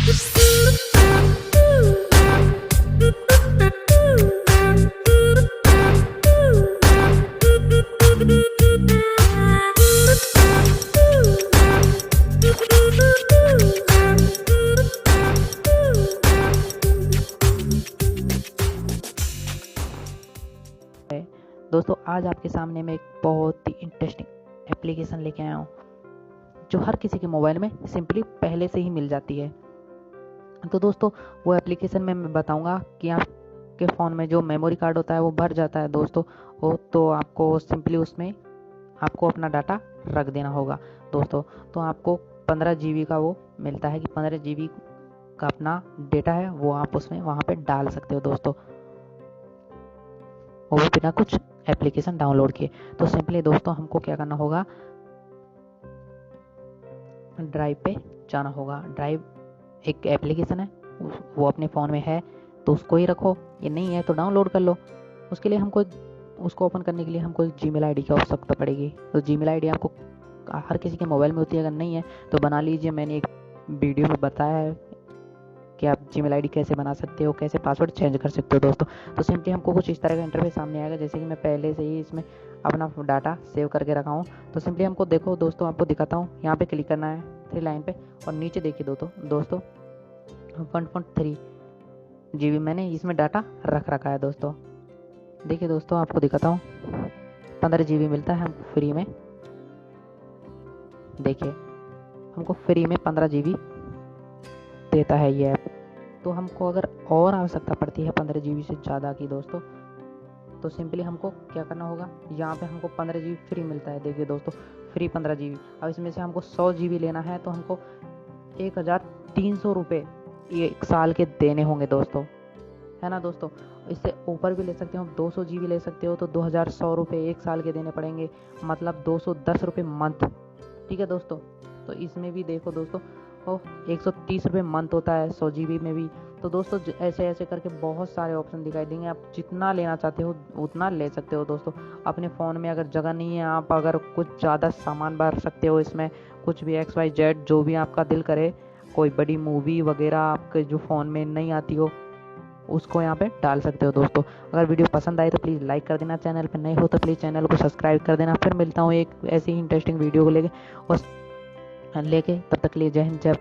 दोस्तों आज आपके सामने मैं एक बहुत ही इंटरेस्टिंग एप्लीकेशन लेके आया हूँ जो हर किसी के मोबाइल में सिंपली पहले से ही मिल जाती है। तो दोस्तों वो एप्लीकेशन में मैं बताऊंगा कि आपके फ़ोन में जो मेमोरी कार्ड होता है वो भर जाता है दोस्तों, वो तो आपको सिंपली उसमें आपको अपना डाटा रख देना होगा दोस्तों। तो आपको 15 GB का वो मिलता है कि 15 GB का अपना डेटा है वो आप उसमें वहाँ पे डाल सकते हो दोस्तों, वो भी बिना कुछ एप्लीकेशन डाउनलोड किए। तो सिंपली दोस्तों हमको क्या करना होगा, ड्राइव पे जाना होगा। ड्राइव एक एप्लीकेशन है, वो अपने फ़ोन में है तो उसको ही रखो, ये नहीं है तो डाउनलोड कर लो। उसके लिए हमको उसको ओपन करने के लिए हमको जीमेल आईडी की आवश्यकता पड़ेगी। तो जीमेल आईडी आपको हर किसी के मोबाइल में होती है, अगर नहीं है तो बना लीजिए। मैंने एक वीडियो में बताया है कि आप जीमेल आईडी कैसे बना सकते हो, कैसे पासवर्ड चेंज कर सकते हो दोस्तों। तो सिंपली हमको कुछ इस तरह का इंटरफेस सामने आएगा, जैसे कि मैं पहले से ही इसमें अपना डाटा सेव करके रखा हूँ। तो सिंपली हमको देखो दोस्तों, आपको दिखाता हूँ, यहाँ पे क्लिक करना है 3 लाइन पे और नीचे देखिए दोस्तों 1.3 GB मैंने इसमें डाटा रख रखा है दोस्तों। देखिए दोस्तों आपको दिखाता हूँ 15 GB मिलता है हमको फ्री में। देखिए हमको फ्री में 15 GB देता है ये ऐप। तो हमको अगर और आवश्यकता पड़ती है 15 GB से ज़्यादा की दोस्तों, तो सिंपली हमको क्या करना होगा, यहाँ पे हमको 15 GB फ्री मिलता है। देखिए दोस्तों फ्री 15 GB। अब इसमें से हमको 100 GB लेना है तो हमको 1300 रुपये एक साल के देने होंगे दोस्तों, है ना दोस्तों। इससे ऊपर भी ले सकते हो, 200 GB ले सकते हो तो 2100 रुपये एक साल के देने पड़ेंगे, मतलब 210 रुपये मंथ। ठीक है दोस्तों। तो इसमें भी देखो दोस्तों 130 रुपये मंथ होता है 100 GB में भी। तो दोस्तों ऐसे ऐसे करके बहुत सारे ऑप्शन दिखाई देंगे, आप जितना लेना चाहते हो उतना ले सकते हो दोस्तों। अपने फ़ोन में अगर जगह नहीं है, आप अगर कुछ ज़्यादा सामान भर सकते हो इसमें, कुछ भी XYZ जो भी आपका दिल करे, कोई बड़ी मूवी वगैरह आपके जो फ़ोन में नहीं आती हो उसको यहाँ पे डाल सकते हो दोस्तों। अगर वीडियो पसंद आए तो प्लीज़ लाइक कर देना, चैनल पे नए हो तो प्लीज़ चैनल को सब्सक्राइब कर देना। फिर मिलता हूँ एक ऐसी ही इंटरेस्टिंग वीडियो को लेके तब तक लिए जय हिंद जय